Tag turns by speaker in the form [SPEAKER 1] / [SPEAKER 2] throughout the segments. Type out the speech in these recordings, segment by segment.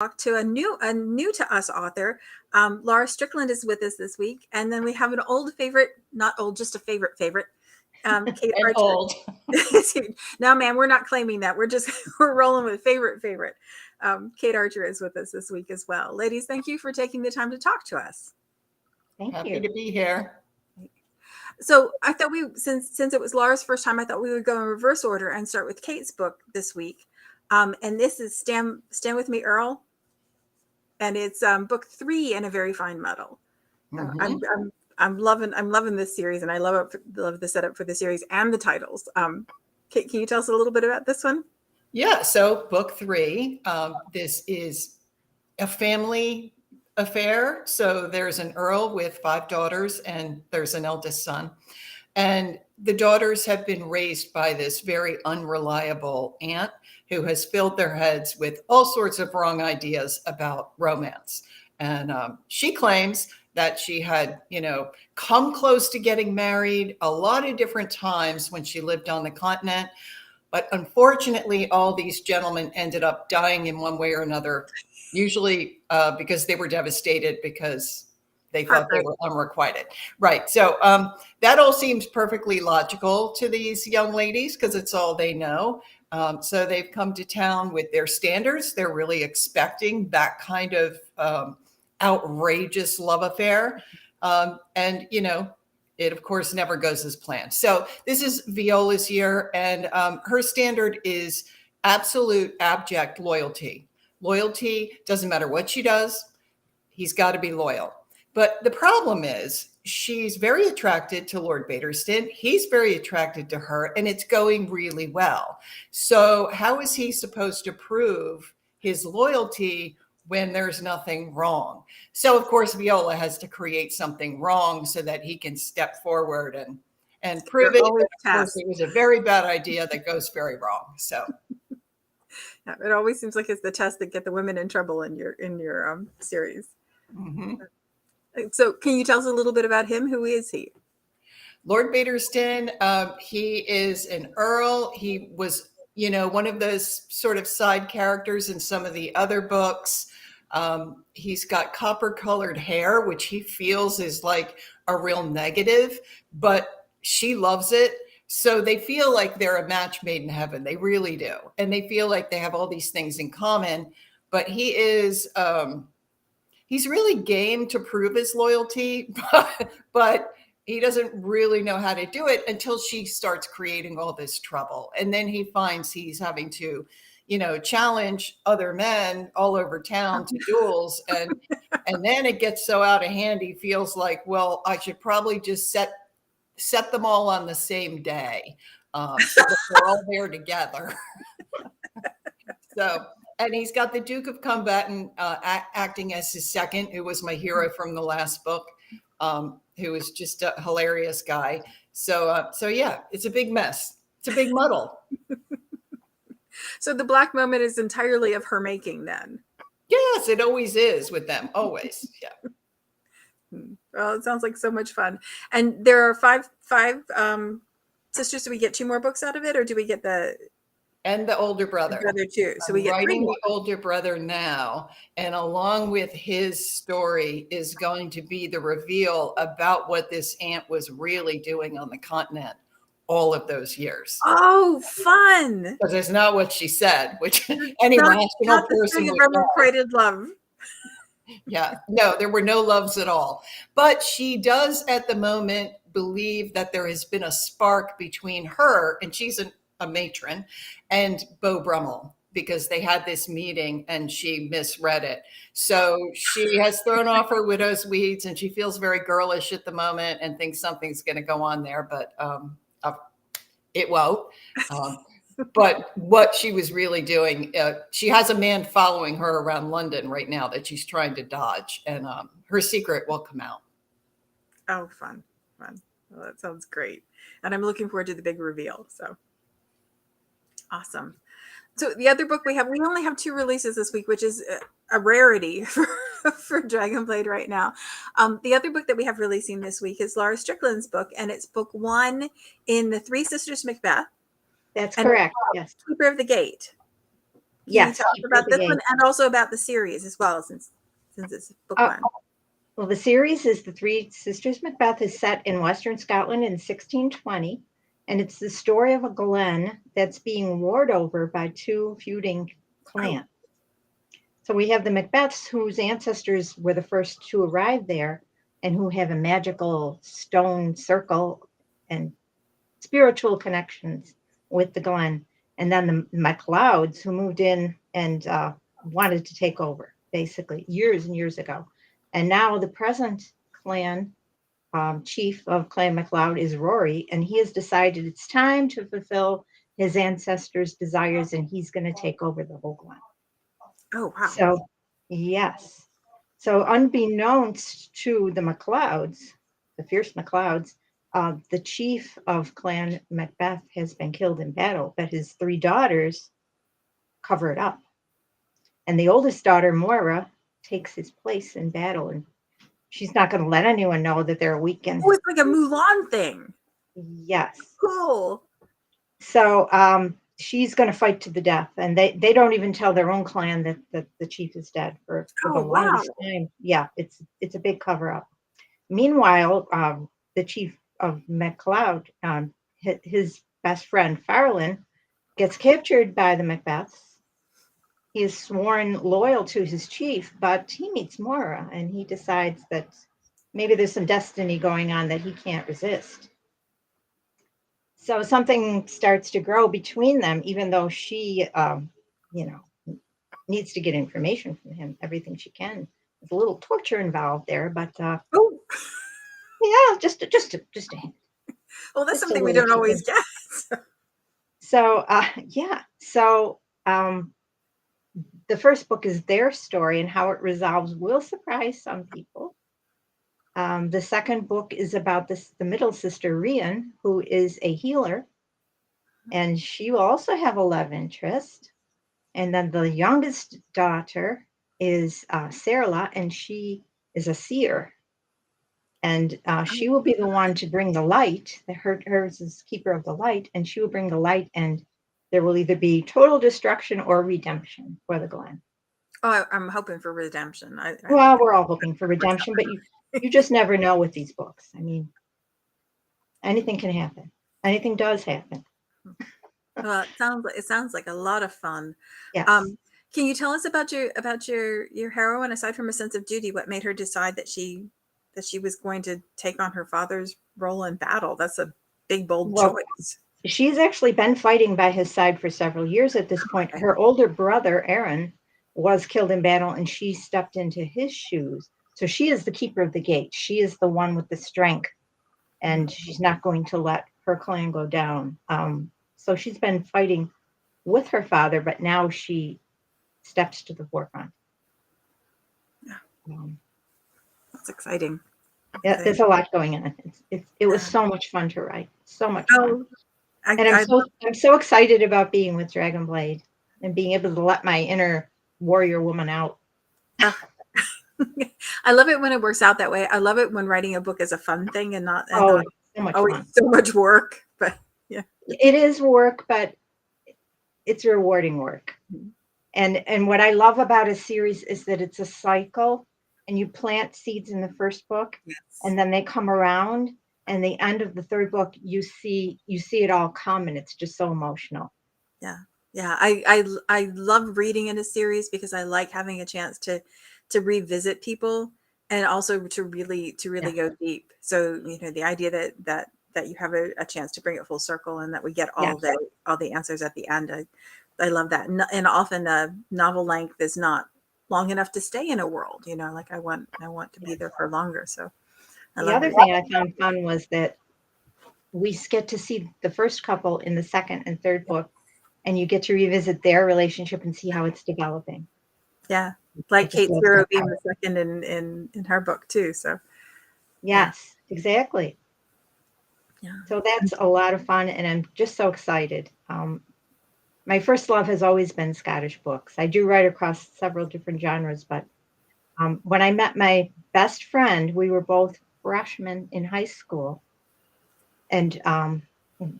[SPEAKER 1] talk to a new to us author. Laura Strickland is with us this week, and then we have an old favorite, not old, just a favorite. Kate
[SPEAKER 2] And
[SPEAKER 1] Archer.
[SPEAKER 2] old.
[SPEAKER 1] No, man, we're not claiming that. We're rolling with favorite. Kate Archer is with us this week as well. Ladies, thank you for taking the time to talk to us.
[SPEAKER 2] Happy to be here.
[SPEAKER 1] So I thought since it was Laura's first time, I thought we would go in reverse order and start with Kate's book this week. And this is Stand With Me, Earl. And it's book 3 in A Very Fine Metal.
[SPEAKER 2] Mm-hmm.
[SPEAKER 1] I'm loving this series, and I love the setup for the series and the titles. Kate, can you tell us a little bit about this one?
[SPEAKER 2] Yeah. So book 3, this is a family affair. So there's an earl with 5 daughters, and there's an eldest son. And the daughters have been raised by this very unreliable aunt who has filled their heads with all sorts of wrong ideas about romance. And she claims that she had, come close to getting married a lot of different times when she lived on the continent. But unfortunately, all these gentlemen ended up dying in one way or another, usually because they were devastated because they thought they were unrequited. Right. So that all seems perfectly logical to these young ladies because it's all they know. So they've come to town with their standards. They're really expecting that kind of outrageous love affair. And, it, of course, never goes as planned. So this is Viola's year, and her standard is absolute abject loyalty. Loyalty doesn't matter what she does. He's got to be loyal. But the problem is she's very attracted to Lord Baderston. He's very attracted to her, and it's going really well. So how is he supposed to prove his loyalty when there's nothing wrong? So, of course, Viola has to create something wrong so that he can step forward and prove it. Of course, it was a very bad idea that goes very wrong. So
[SPEAKER 1] yeah, it always seems like it's the tests that get the women in trouble in your series.
[SPEAKER 2] Mm-hmm.
[SPEAKER 1] So can you tell us a little bit about him? Who is he?
[SPEAKER 2] Lord Baderston, he is an earl. He was, one of those sort of side characters in some of the other books. He's got copper-colored hair, which he feels is like a real negative, but she loves it. So they feel like they're a match made in heaven. They really do. And they feel like they have all these things in common. But he is... he's really game to prove his loyalty, but he doesn't really know how to do it until she starts creating all this trouble. And then he finds he's having to, challenge other men all over town to duels. And then it gets so out of hand, he feels like, well, I should probably just set them all on the same day so that they're all there together. So... And he's got the Duke of Combatant acting as his second, who was my hero from the last book, who was just a hilarious guy. So yeah, it's a big mess. It's a big muddle.
[SPEAKER 1] So the black moment is entirely of her making then?
[SPEAKER 2] Yes, it always is with them. Always. Yeah.
[SPEAKER 1] Well, it sounds like so much fun. And there are five sisters. Do we get 2 more books out of it, or do we get
[SPEAKER 2] and the older brother.
[SPEAKER 1] Brother too. So we get
[SPEAKER 2] writing the older brother now, and along with his story is going to be the reveal about what this aunt was really doing on the continent all of those years.
[SPEAKER 1] Oh, fun!
[SPEAKER 2] Because it's not what she said, which any rational person would know.
[SPEAKER 1] Unrequited love.
[SPEAKER 2] Yeah, no, there were no loves at all. But she does at the moment believe that there has been a spark between her, and she's a matron, and Beau Brummel, because they had this meeting and she misread it. So she has thrown off her widow's weeds, and she feels very girlish at the moment and thinks something's going to go on there, but it won't. But what she was really doing, she has a man following her around London right now that she's trying to dodge, and her secret will come out.
[SPEAKER 1] Oh, fun. Well, that sounds great. And I'm looking forward to the big reveal. So awesome. So the other book we only have 2 releases this week, which is a rarity for Dragonblade right now. The other book that we have releasing this week is Laura Strickland's book, and it's book 1 in the Three Sisters Macbeth.
[SPEAKER 3] That's correct. Yes.
[SPEAKER 1] Keeper of the Gate. Can you
[SPEAKER 3] Yes,
[SPEAKER 1] tell us
[SPEAKER 3] Keeper of
[SPEAKER 1] about
[SPEAKER 3] the
[SPEAKER 1] this one
[SPEAKER 3] Gate.
[SPEAKER 1] and also about the series as well, since it's book
[SPEAKER 3] Uh,
[SPEAKER 1] one?
[SPEAKER 3] well, the series is The Three Sisters Macbeth is set in Western Scotland in 1620, and it's the story of a glen that's being warred over by two feuding
[SPEAKER 1] Oh,
[SPEAKER 3] clans. So we have the Macbeths, whose ancestors were the first to arrive there and who have a magical stone circle and spiritual connections with the Glen. And then the MacLeods, who moved in and wanted to take over, basically, years and years ago. And now the present clan chief of Clan MacLeod is Rory, and he has decided it's time to fulfill his ancestors' desires, and he's going to take over the whole Glen.
[SPEAKER 1] oh wow.
[SPEAKER 3] So, yes. So, unbeknownst to the MacLeods, the fierce MacLeods, the chief of Clan Macbeth has been killed in battle, but his three daughters cover it up. And the oldest daughter, Moira, takes his place in battle, and she's not going to let anyone know that they're weakened.
[SPEAKER 1] Oh, it's like a Mulan thing.
[SPEAKER 3] Yes.
[SPEAKER 1] Cool.
[SPEAKER 3] So she's going to fight to the death, and they don't even tell their own clan that the chief is dead for the
[SPEAKER 1] Oh wow.
[SPEAKER 3] longest time. Yeah, it's a big cover up. Meanwhile, the chief of MacLeod, his best friend Farrellan, gets captured by the Macbeths. He is sworn loyal to his chief, but he meets Moira, and he decides that maybe there's some destiny going on that he can't resist. So something starts to grow between them, even though she, you know, needs to get information from him, everything she can. There's a little torture involved there, but
[SPEAKER 1] Oh,
[SPEAKER 3] yeah, just
[SPEAKER 1] well, that's
[SPEAKER 3] just a
[SPEAKER 1] something we
[SPEAKER 3] little
[SPEAKER 1] don't always
[SPEAKER 3] teaser.
[SPEAKER 1] get.
[SPEAKER 3] So yeah, so the first book is their story, and how it resolves will surprise some people. The second book is about the middle sister, Rian, who is a healer, and she will also have a love interest. And then the youngest daughter is Sarah, and she is a seer. And she will be the one to bring the light. Hers is keeper of the light, and she will bring the light, and there will either be total destruction or redemption for the Glen.
[SPEAKER 1] Oh, I'm hoping for redemption.
[SPEAKER 3] Well, we're all hoping for redemption, but you just never know with these books. I mean, anything can happen. Anything does happen.
[SPEAKER 1] Well, it sounds like a lot of fun.
[SPEAKER 3] Yes.
[SPEAKER 1] Can you tell us about your heroine, aside from a sense of duty? What made her decide that she was going to take on her father's role in battle? That's a big, bold
[SPEAKER 3] Well,
[SPEAKER 1] choice.
[SPEAKER 3] she's actually been fighting by his side for several years at this point.
[SPEAKER 1] Okay.
[SPEAKER 3] Her older brother, Aaron, was killed in battle, and she stepped into his shoes. So she is the keeper of the gate. She is the one with the strength, and she's not going to let her clan go down. So she's been fighting with her father, but now she steps to the forefront.
[SPEAKER 1] Yeah.
[SPEAKER 3] Um,
[SPEAKER 1] That's exciting.
[SPEAKER 3] yeah, there's a lot going on. It was so much fun to write. So much fun.
[SPEAKER 1] Oh,
[SPEAKER 3] And I'm so excited about being with Dragonblade and being able to let my inner warrior woman out.
[SPEAKER 1] I love it when it works out that way. I love it when writing a book is a fun thing and not
[SPEAKER 3] So much
[SPEAKER 1] always
[SPEAKER 3] fun.
[SPEAKER 1] so much work. But yeah,
[SPEAKER 3] It is work, but it's rewarding work. And what I love about a series is that it's a cycle, and you plant seeds in the first book,
[SPEAKER 1] yes.
[SPEAKER 3] and then they come around, and the end of the third book, you see it all come, and it's just so emotional.
[SPEAKER 1] Yeah. Yeah. I love reading in a series because I like having a chance to revisit people and also to really go deep. So, the idea that you have a chance to bring it full circle and that we get all the answers at the end. I love that. And often novel length is not long enough to stay in a world, like I want to be there for longer. So
[SPEAKER 3] The other thing I found fun was that we get to see the first couple in the second and third book, and you get to revisit their relationship and see how it's developing.
[SPEAKER 1] Yeah. Like Kate's hero being the second in her book too. So
[SPEAKER 3] yes, exactly.
[SPEAKER 1] Yeah.
[SPEAKER 3] So that's a lot of fun, and I'm just so excited. My first love has always been Scottish books. I do write across several different genres, but when I met my best friend, we were both freshmen in high school, and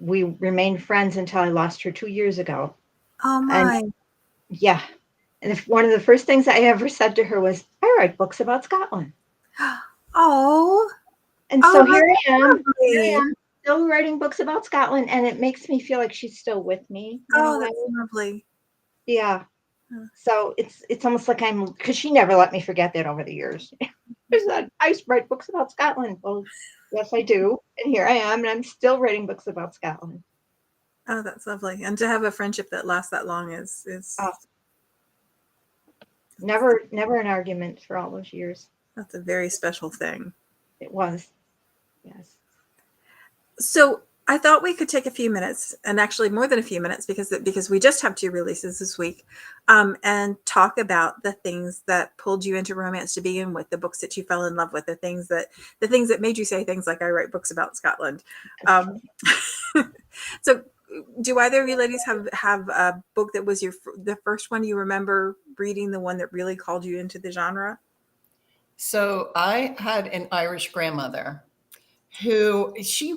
[SPEAKER 3] we remained friends until I lost her 2 years ago.
[SPEAKER 1] Oh my.
[SPEAKER 3] Yeah. And if one of the first things I ever said to her was, I write books about Scotland.
[SPEAKER 1] Oh,
[SPEAKER 3] And
[SPEAKER 1] oh,
[SPEAKER 3] so here I
[SPEAKER 1] that's
[SPEAKER 3] am. Here I
[SPEAKER 1] lovely.
[SPEAKER 3] am still writing books about Scotland. And it makes me feel like she's still with me in a
[SPEAKER 1] Oh,
[SPEAKER 3] way.
[SPEAKER 1] that's lovely.
[SPEAKER 3] Yeah.
[SPEAKER 1] Huh.
[SPEAKER 3] So it's almost like I'm, because she never let me forget that over the years. She said, I used to write books about Scotland. Well, yes, I do. And here I am, and I'm still writing books about Scotland.
[SPEAKER 1] Oh, that's lovely. And to have a friendship that lasts that long is
[SPEAKER 3] Oh, never an argument for all those years.
[SPEAKER 1] that's a very special thing.
[SPEAKER 3] It was. Yes.
[SPEAKER 1] So I thought we could take a few minutes, and actually more than a few minutes, because we just have 2 releases this week, and talk about the things that pulled you into romance to begin with, the books that you fell in love with, the things that made you say things like, "I write books about Scotland." Um, so, do either of you ladies have a book that was the first one you remember reading, the one that really called you into the genre?
[SPEAKER 2] So I had an Irish grandmother who she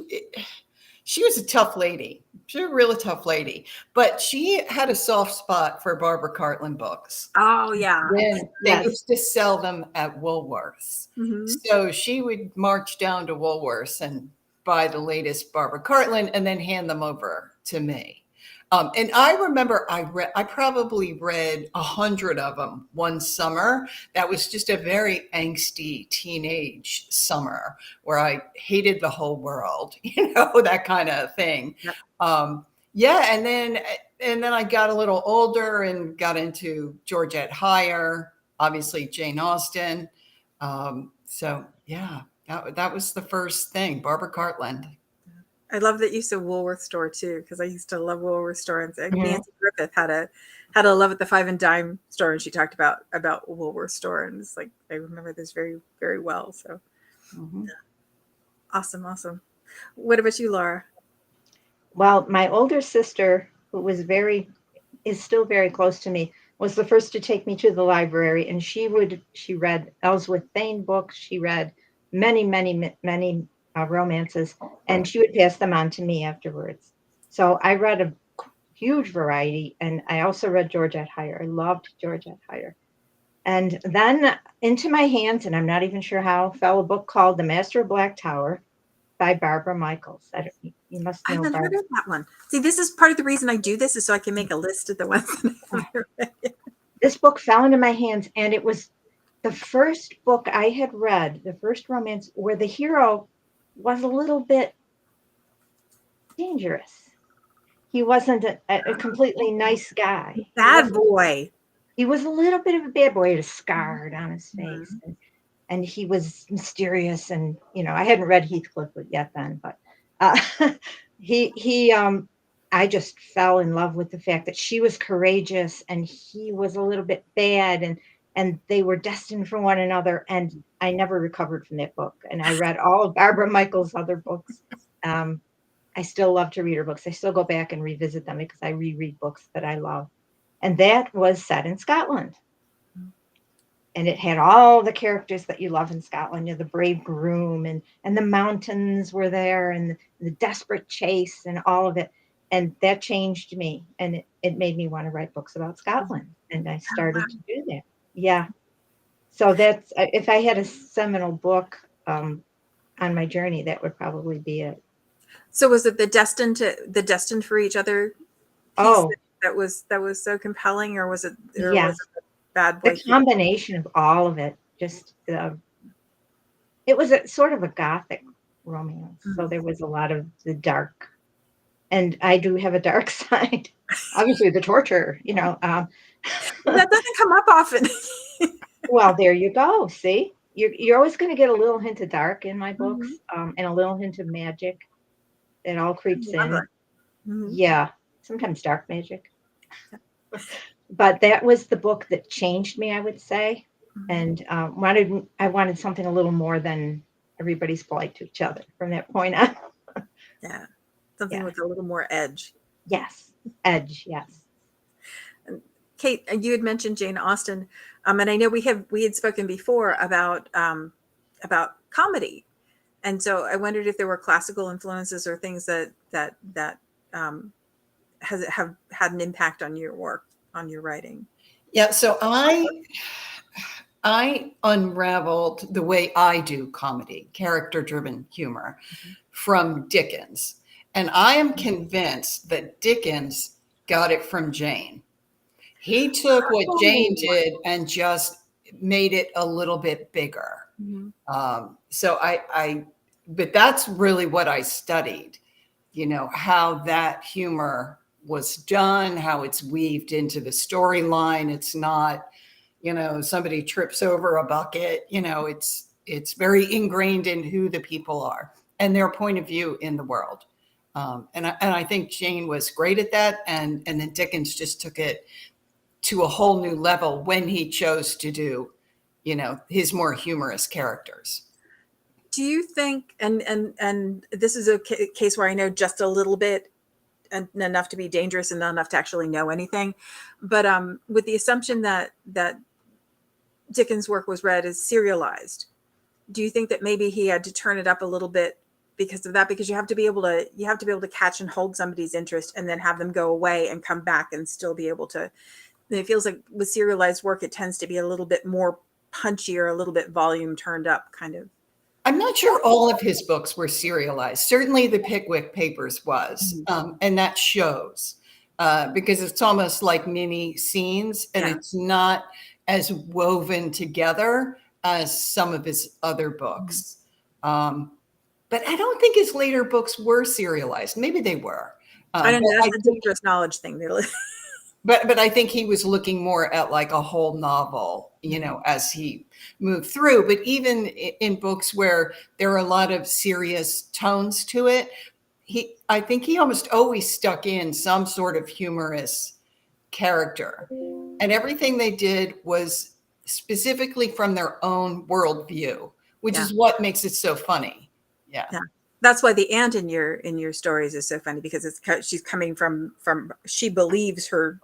[SPEAKER 2] was a tough lady. She was a really tough lady, but she had a soft spot for Barbara Cartland books.
[SPEAKER 1] Oh yeah.
[SPEAKER 2] Then they
[SPEAKER 3] Yes.
[SPEAKER 2] used to sell them at Woolworths.
[SPEAKER 1] Mm-hmm.
[SPEAKER 2] So she would march down to Woolworths and buy the latest Barbara Cartland and then hand them over to me. And I remember I probably read 100 of them one summer. That was just a very angsty teenage summer where I hated the whole world, that kind of thing.
[SPEAKER 1] Yep.
[SPEAKER 2] Yeah, and then I got a little older and got into Georgette Heyer, obviously Jane Austen. So yeah, that was the first thing, Barbara Cartland.
[SPEAKER 1] I love that you said Woolworth store too, because I used to love Woolworth store. And
[SPEAKER 3] Mhm.
[SPEAKER 1] Nancy Griffith had a love at the Five and Dime store, and she talked about Woolworth store, and it's like I remember this very very well. So
[SPEAKER 2] Mhm.
[SPEAKER 1] awesome. What about you, Laura?
[SPEAKER 3] Well, my older sister, who is still very close to me, was the first to take me to the library, and she read Ellsworth Thane books. She read many romances, and she would pass them on to me afterwards. So I read a huge variety, and I also read Georgette Heyer. I loved Georgette Heyer. And then into my hands, and I'm not even sure how, fell a book called The Master of Black Tower by Barbara Michaels. You must
[SPEAKER 1] I
[SPEAKER 3] know
[SPEAKER 1] haven't heard
[SPEAKER 3] Barbara.
[SPEAKER 1] of that one. See, this is part of the reason I do this, is so I can make a list of the ones that I haven't read.
[SPEAKER 3] This book fell into my hands, and it was the first book I had read, the first romance where the hero was a little bit dangerous. He wasn't a completely nice guy.
[SPEAKER 1] Bad boy.
[SPEAKER 3] He was a little bit of a bad boy. He had a scar on his face,
[SPEAKER 1] Mhm.
[SPEAKER 3] and he was mysterious. And I hadn't read Heathcliff yet then, but uh, he I just fell in love with the fact that she was courageous and he was a little bit bad, and they were destined for one another. And I never recovered from that book. And I read all of Barbara Michaels' other books. I still love to read her books. I still go back and revisit them because I reread books that I love. And that was set in Scotland. And it had all the characters that you love in Scotland, the brave groom, and the mountains were there, and the desperate chase and all of it. And that changed me, and it made me want to write books about Scotland. And I
[SPEAKER 1] Oh, wow.
[SPEAKER 3] started to do that. Yeah. So that's, if I had a seminal book on my journey, that would probably be it.
[SPEAKER 1] So was it the destined for each other piece
[SPEAKER 3] Oh,
[SPEAKER 1] that was so compelling, or was it
[SPEAKER 3] yeah.
[SPEAKER 1] the bad
[SPEAKER 3] The
[SPEAKER 1] boy hero?
[SPEAKER 3] combination of all of it, just it was a sort of a gothic romance. So
[SPEAKER 1] Mhm.
[SPEAKER 3] there was a lot of the dark, and I do have a dark side. Obviously, the torture.
[SPEAKER 1] That doesn't come up often.
[SPEAKER 3] Well, there you go. See, you're always going to get a little hint of dark in my
[SPEAKER 1] Mhm.
[SPEAKER 3] books, and a little hint of magic. It all creeps
[SPEAKER 1] Lovely.
[SPEAKER 3] in.
[SPEAKER 1] Mhm.
[SPEAKER 3] Yeah, sometimes dark magic. But that was the book that changed me, I would say,
[SPEAKER 1] Mhm.
[SPEAKER 3] and I wanted something a little more than everybody's polite to each other from that point on.
[SPEAKER 1] Yeah. Something
[SPEAKER 3] Yeah.
[SPEAKER 1] with a little more edge.
[SPEAKER 3] Yes. Edge. Yes.
[SPEAKER 1] And Kate, you had mentioned Jane Austen, and I know we had spoken before about comedy, and so I wondered if there were classical influences or things that um, have had an impact on your work. on your writing?
[SPEAKER 2] Yeah, so I unraveled the way I do comedy, character-driven humor, from Dickens. And I am convinced that Dickens got it from Jane. He took what Jane did and just made it a little bit bigger. So but that's really what I studied, how that humor was done, how it's weaved into the storyline. It's not, somebody trips over a bucket, it's very ingrained in who the people are and their point of view in the world. And I think Jane was great at that. And then Dickens just took it to a whole new level when he chose to do, his more humorous characters.
[SPEAKER 1] Do you think, and this is a case where I know just a little bit, and enough to be dangerous and not enough to actually know anything, but with the assumption that Dickens' work was read as serialized, do you think that maybe he had to turn it up a little bit because of that? Because you have to be able to catch and hold somebody's interest and then have them go away and come back and still be able to. It feels like with serialized work, it tends to be a little bit more punchy or a little bit volume turned up kind of.
[SPEAKER 2] I'm not sure all of his books were serialized. Certainly the Pickwick Papers was, and that shows because it's almost like mini scenes and it's not as woven together as some of his other books. But I don't think his later books were serialized. Maybe they were.
[SPEAKER 1] I don't know. That's a dangerous knowledge thing.
[SPEAKER 2] But I think he was looking more at like a whole novel, as he moved through. But even in books where there are a lot of serious tones to it, I think he almost always stuck in some sort of humorous character. And everything they did was specifically from their own worldview, which is what makes it so funny. Yeah.
[SPEAKER 1] That's why the aunt in your stories is so funny, because she's coming from she believes her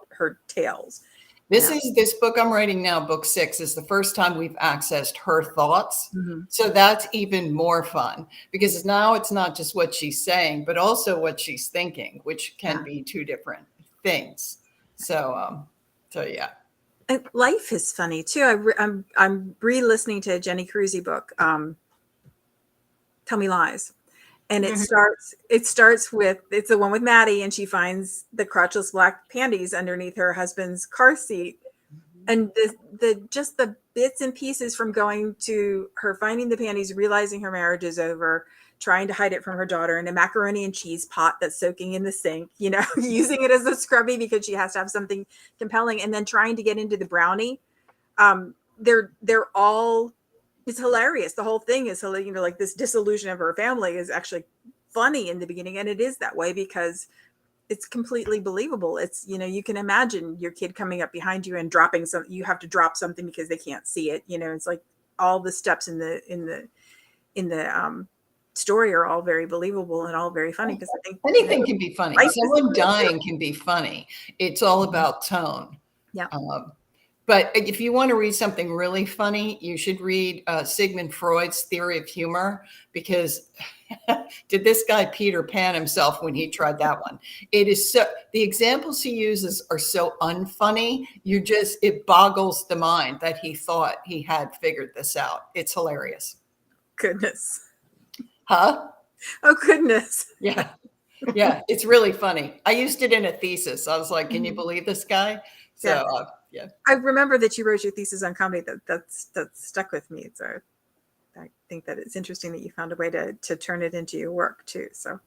[SPEAKER 1] tales.
[SPEAKER 2] This book I'm writing now, book 6, is the first time we've accessed her thoughts. So that's even more fun because now it's not just what she's saying, but also what she's thinking, which can be two different things. So yeah.
[SPEAKER 1] And life is funny too. I'm re-listening to a Jenny Cruzy book, Tell Me Lies. And it starts with, it's the one with Maddie, and she finds the crotchless black panties underneath her husband's car seat. And just the bits and pieces from going to her finding the panties, realizing her marriage is over, trying to hide it from her daughter, and a macaroni and cheese pot that's soaking in the sink, using it as a scrubby because she has to have something compelling, and then trying to get into the brownie. They're all, it's hilarious. The whole thing is, like this disillusion of her family is actually funny in the beginning. And it is that way because it's completely believable. It's, you can imagine your kid coming up behind you and dropping you have to drop something because they can't see it. It's like all the steps in the story are all very believable and all very funny, because I think
[SPEAKER 2] anything can be funny. Someone dying can be funny. It's all about tone.
[SPEAKER 1] Yeah.
[SPEAKER 2] But if you want to read something really funny, you should read Sigmund Freud's Theory of Humor, because did this guy Peter Pan himself when he tried that one? It is so, the examples he uses are so unfunny. It boggles the mind that he thought he had figured this out. It's hilarious.
[SPEAKER 1] Goodness.
[SPEAKER 2] Huh?
[SPEAKER 1] Oh, goodness.
[SPEAKER 2] Yeah. Yeah. It's really funny. I used it in a thesis. I was like, can you believe this guy? So, yeah.
[SPEAKER 1] I remember that you wrote your thesis on comedy. That's stuck with me. So I think that it's interesting that you found a way to turn it into your work too. So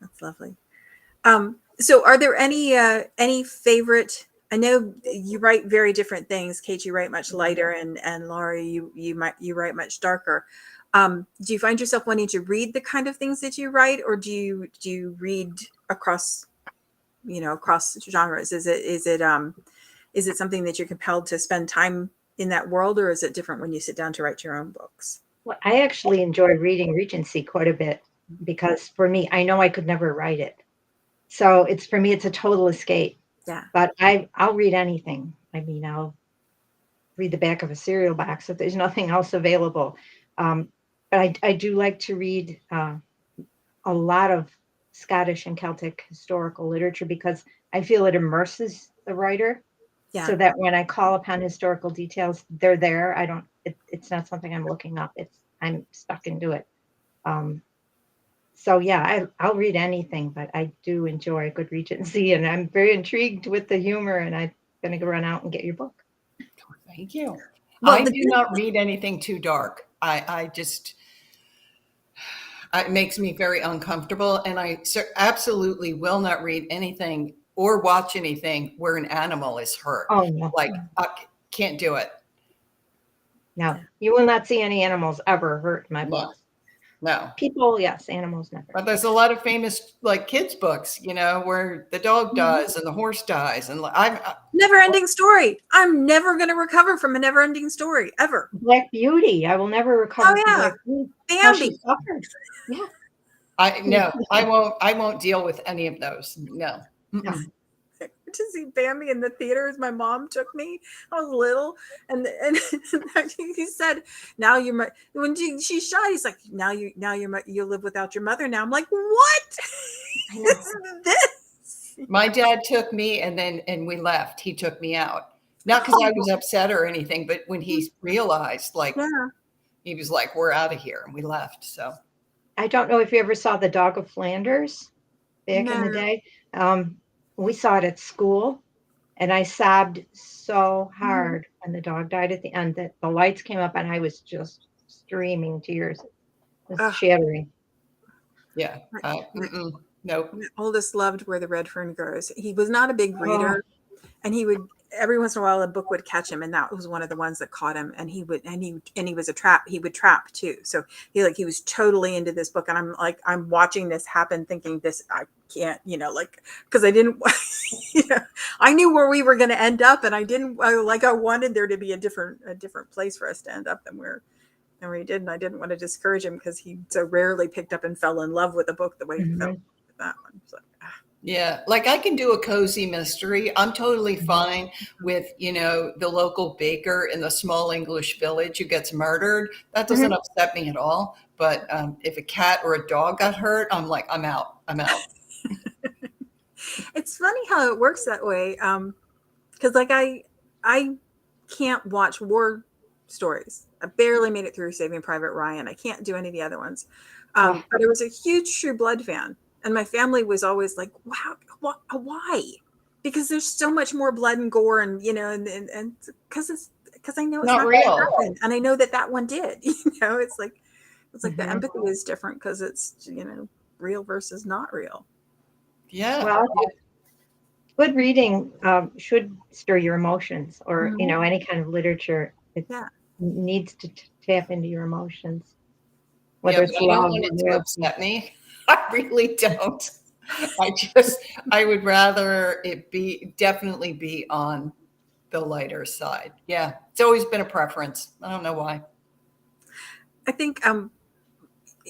[SPEAKER 1] that's lovely. So are there any favorite? I know you write very different things. Kate, you write much lighter, and Laurie, you write much darker. Do you find yourself wanting to read the kind of things that you write, or do you read across genres? Is it something that you're compelled to spend time in that world, or is it different when you sit down to write your own books?
[SPEAKER 3] Well, I actually enjoy reading Regency quite a bit, because for me, I know I could never write it. So for me, it's a total escape.
[SPEAKER 1] Yeah.
[SPEAKER 3] But I'll read anything. I mean, I'll read the back of a cereal box if there's nothing else available. But I do like to read a lot of Scottish and Celtic historical literature, because I feel it immerses the writer,
[SPEAKER 1] Yeah.
[SPEAKER 3] so that when I call upon historical details, they're there. I don't. It's not something I'm looking up. I'm stuck into it. So yeah, I'll read anything, but I do enjoy a good Regency, and I'm very intrigued with the humor. And I'm going to go run out and get your book.
[SPEAKER 2] Thank you.
[SPEAKER 1] Well,
[SPEAKER 2] I do not read anything too dark. I just, it makes me very uncomfortable. And I absolutely will not read anything or watch anything where an animal is hurt.
[SPEAKER 3] Oh no,
[SPEAKER 2] Like, I can't do it.
[SPEAKER 3] no, you will not see any animals ever hurt in my
[SPEAKER 2] No.
[SPEAKER 3] books.
[SPEAKER 2] No.
[SPEAKER 3] People, yes, animals never.
[SPEAKER 2] But there's a lot of famous like kids books, where the dog dies and the horse dies, and
[SPEAKER 1] Never-ending story. I'm never going to recover from a never-ending story ever.
[SPEAKER 3] Black Beauty. I will never recover
[SPEAKER 1] Oh,
[SPEAKER 3] from
[SPEAKER 1] yeah.
[SPEAKER 3] Black Beauty. How she
[SPEAKER 1] Bambi.
[SPEAKER 3] suffered. Yeah.
[SPEAKER 2] I won't deal with any of those. No.
[SPEAKER 3] No.
[SPEAKER 1] To see Bambi in the theaters. My mom took me. I was little, and he said, "Now you're my." When she's shy, he's like, "Now you live without your mother." Now I'm like, "What is this?"
[SPEAKER 2] My dad took me, and we left. He took me out, not because I was upset or anything, but when he realized, he was like, "We're out of here," and we left. So
[SPEAKER 3] I don't know if you ever saw The Dog of Flanders back in the
[SPEAKER 1] No.
[SPEAKER 3] day. We saw it at school, and I sobbed so hard when the dog died at the end that the lights came up and I was just streaming tears. It was shattering.
[SPEAKER 2] yeah, nope.
[SPEAKER 1] My oldest loved Where the Red Fern Grows. He was not a big reader, and he would every once in a while a book would catch him, and that was one of the ones that caught him. And he was a trap. He would trap too. So he was totally into this book, and I'm watching this happen, thinking this I can't, because I didn't, I knew where we were going to end up, and I wanted there to be a different place for us to end up than where he did, and I didn't want to discourage him because he so rarely picked up and fell in love with a book the way he fell with that one. So,
[SPEAKER 2] yeah, like I can do a cozy mystery. I'm totally fine with, the local baker in the small English village who gets murdered. That doesn't upset me at all. But if a cat or a dog got hurt, I'm like, I'm out.
[SPEAKER 1] It's funny how it works that way. Because I can't watch war stories. I barely made it through Saving Private Ryan. I can't do any of the other ones. But I was a huge True Blood fan. And my family was always like, wow, why? Because there's so much more blood and gore, and because I know it's not
[SPEAKER 2] real.
[SPEAKER 1] gonna happen, and I know that one did. It's like the empathy is different because it's real versus not real.
[SPEAKER 2] Yeah.
[SPEAKER 3] Well, good reading should stir your emotions, or any kind of literature. It needs to tap into your emotions. Whether it's
[SPEAKER 2] I don't
[SPEAKER 3] love,
[SPEAKER 2] want it to upset me. I really don't. I would rather it definitely be on the lighter side. Yeah. It's always been a preference. I don't know why.
[SPEAKER 1] I think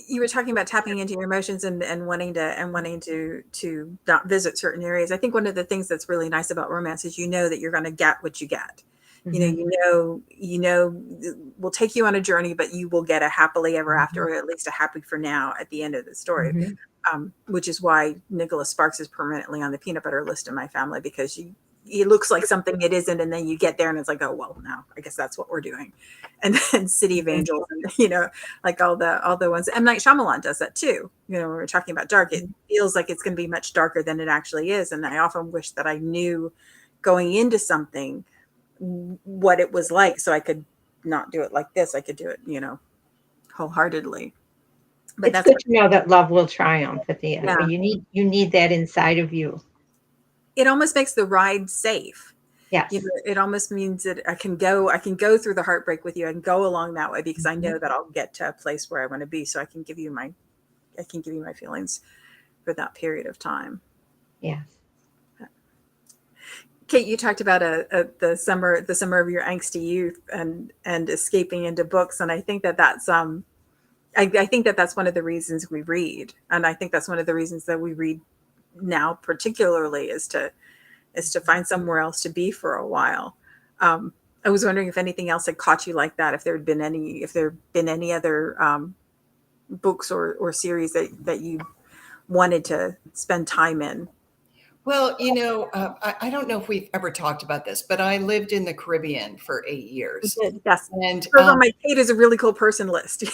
[SPEAKER 1] you were talking about tapping into your emotions and wanting to not visit certain areas. I think one of the things that's really nice about romance is that you're going to get what you get. We'll take you on a journey, but you will get a happily ever after, or at least a happy for now at the end of the story. Which is why Nicholas Sparks is permanently on the peanut butter list in my family, because it looks like something it isn't, and then you get there and it's like, oh well, no, I guess that's what we're doing. And then City of Angels, and like all the ones. M. Night Shyamalan does that too. When we're talking about dark, it feels like it's going to be much darker than it actually is, and I often wish that I knew going into something what it was like, so I could not do it like this. I could do it, wholeheartedly. But
[SPEAKER 3] it's good to know that love will triumph at the end.
[SPEAKER 1] Yeah.
[SPEAKER 3] You need that inside of you.
[SPEAKER 1] It almost makes the ride safe.
[SPEAKER 3] Yes.
[SPEAKER 1] It almost means that I can go through the heartbreak with you and go along that way, because I know that I'll get to a place where I want to be. So I can give you my feelings for that period of time.
[SPEAKER 3] Yes.
[SPEAKER 1] Kate, you talked about the summer of your angsty youth and escaping into books, and I think that's I think that's one of the reasons we read, and I think that's one of the reasons that we read now, particularly, is to find somewhere else to be for a while. I was wondering if anything else had caught you like that, if there had been any other books or series that you wanted to spend time in.
[SPEAKER 2] Well, I don't know if we've ever talked about this, but I lived in the Caribbean for 8 years.
[SPEAKER 1] Yes.
[SPEAKER 2] And
[SPEAKER 1] Goes on my Kate is a really cool person list.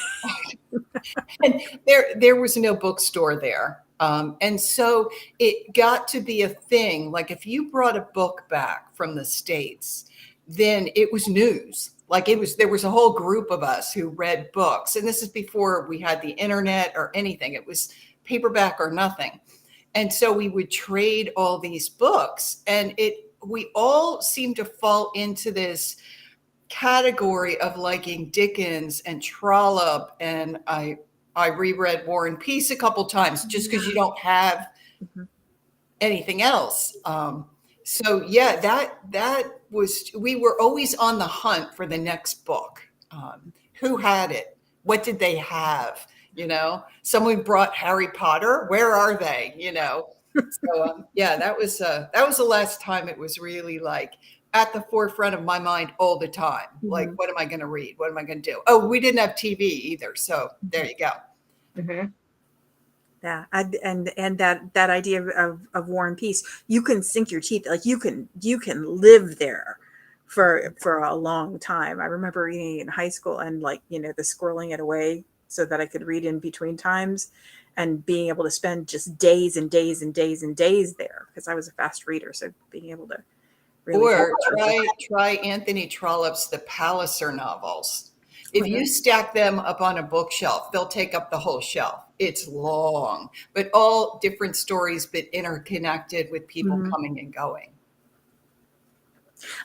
[SPEAKER 2] and there was no bookstore there. And so it got to be a thing. Like if you brought a book back from the States, then it was news. Like there was a whole group of us who read books. And this is before we had the internet or anything. It was paperback or nothing. And so we would trade all these books, and we all seemed to fall into this category of liking Dickens and Trollope, and I reread War and Peace a couple times just because you don't have anything else. So yeah, that was, we were always on the hunt for the next book. Who had it? What did they have? Someone brought Harry Potter. Where are they? So yeah, that was the last time it was really like at the forefront of my mind all the time. Like, what am I going to read? What am I going to do? Oh, we didn't have TV either. So there you go.
[SPEAKER 3] Mm-hmm.
[SPEAKER 1] Yeah, and that idea of War and Peace, you can sink your teeth, like you can live there for a long time. I remember reading it in high school, and the squirreling it away so that I could read in between times, and being able to spend just days and days and days and days there because I was a fast reader. So being able to really
[SPEAKER 2] or try Anthony Trollope's The Palliser novels. If you stack them up on a bookshelf, they'll take up the whole shelf. It's long, but all different stories, but interconnected with people coming and going.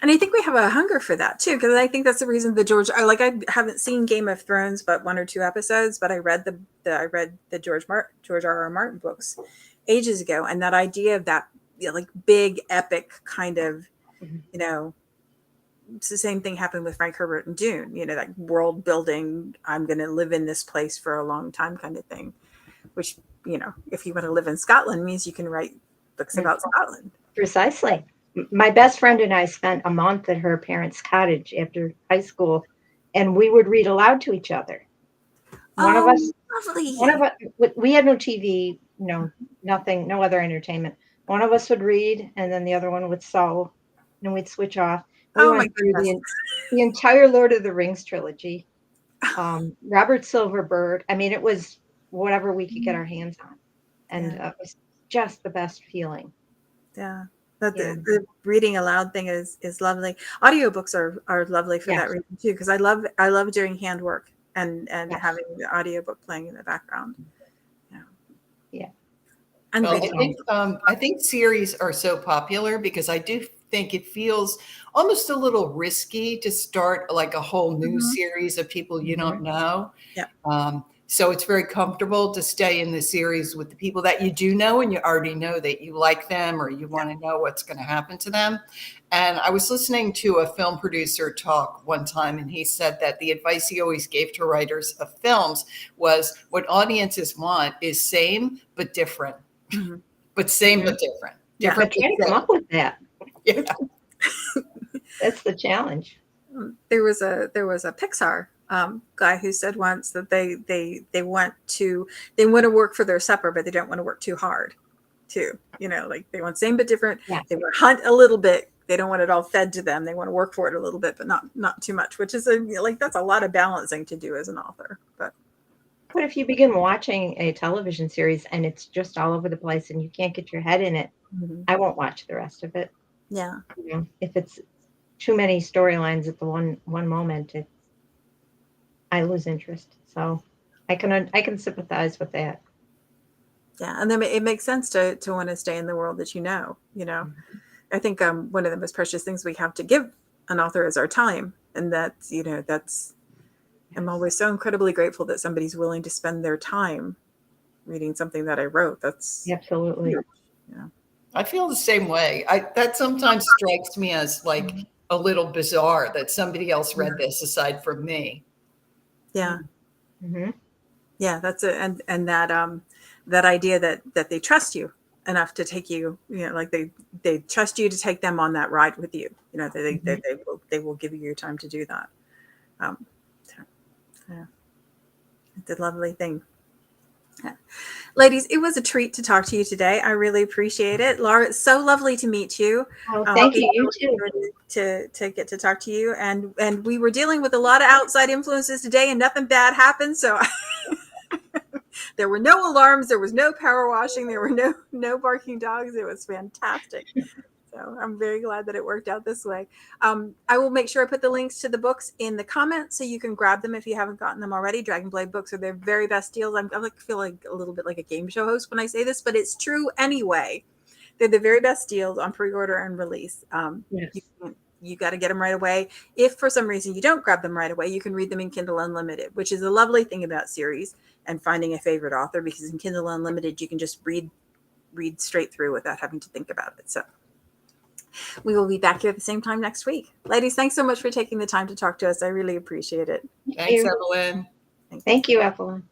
[SPEAKER 1] And I think we have a hunger for that too, because I think that's the reason I haven't seen Game of Thrones, but 1 or 2 episodes, but I read the George R.R. Martin books ages ago, and that idea of that like big epic kind of, it's the same thing happened with Frank Herbert and Dune, like world building. I'm going to live in this place for a long time kind of thing, which, if you want to live in Scotland means you can write books about Scotland.
[SPEAKER 3] Precisely. My best friend and I spent a month at her parents' cottage after high school, and we would read aloud to each other.
[SPEAKER 1] Lovely.
[SPEAKER 3] We had no TV, nothing, no other entertainment. One of us would read, and then the other one would sew, and we'd switch off. We went through the entire Lord of the Rings trilogy. Robert Silverberg. I mean, it was whatever we could get our hands on, and it was just the best feeling.
[SPEAKER 1] Yeah. The reading aloud thing is lovely. Audiobooks are lovely for that reason too, because I love doing handwork and having the audiobook playing in the background.
[SPEAKER 3] Yeah.
[SPEAKER 1] And
[SPEAKER 2] I think series are so popular because I do think it feels almost a little risky to start like a whole new series of people you don't know.
[SPEAKER 1] Yeah.
[SPEAKER 2] So it's very comfortable to stay in the series with the people that you do know, and you already know that you like them or you want to know what's going to happen to them. And I was listening to a film producer talk one time, and he said that the advice he always gave to writers of films was what audiences want is same but different. But same but different.
[SPEAKER 3] Different. Trying to come up with that.
[SPEAKER 2] Yeah.
[SPEAKER 3] That's the challenge.
[SPEAKER 1] There was a Pixar guy who said once that they want to work for their supper, but they don't want to work too hard too. Like they want same but different.
[SPEAKER 3] Yeah.
[SPEAKER 1] They want to hunt a little bit. They don't want it all fed to them. They want to work for it a little bit, but not too much, which is that's a lot of balancing to do as an author. But
[SPEAKER 3] if you begin watching a television series and it's just all over the place and you can't get your head in it, I won't watch the rest of it.
[SPEAKER 1] Yeah.
[SPEAKER 3] If it's too many storylines at the one moment, I lose interest. So I can sympathize with that.
[SPEAKER 1] Yeah, and then it makes sense to want to stay in the world that I think one of the most precious things we have to give an author is our time, and that's I'm always so incredibly grateful that somebody's willing to spend their time reading something that I wrote. That's
[SPEAKER 3] absolutely.
[SPEAKER 1] Yeah.
[SPEAKER 2] I feel the same way. That sometimes strikes me as like a little bizarre that somebody else read this aside from me.
[SPEAKER 1] Yeah. Yeah, that's it. And that idea that they trust you enough to take you, like they trust you to take them on that ride with you. They will give you your time to do that. Yeah, it's a lovely thing. Yeah. Ladies, it was a treat to talk to you today. I really appreciate it. Laura, it's so lovely to meet you.
[SPEAKER 3] Oh, thank you. You too.
[SPEAKER 1] To get to talk to you. And we were dealing with a lot of outside influences today and nothing bad happened. So there were no alarms, there was no power washing, there were no barking dogs. It was fantastic. So I'm very glad that it worked out this way. I will make sure I put the links to the books in the comments so you can grab them if you haven't gotten them already. Dragonblade books are their very best deals. I feel like a little bit like a game show host when I say this, but it's true anyway. They're the very best deals on pre-order and release.
[SPEAKER 3] Yes.
[SPEAKER 1] You got to get them right away. If for some reason you don't grab them right away, you can read them in Kindle Unlimited, which is a lovely thing about series and finding a favorite author, because in Kindle Unlimited, you can just read straight through without having to think about it. So we will be back here at the same time next week. Ladies, thanks so much for taking the time to talk to us. I really appreciate it.
[SPEAKER 2] Thanks, Evelyn.
[SPEAKER 3] Thank you, Evelyn.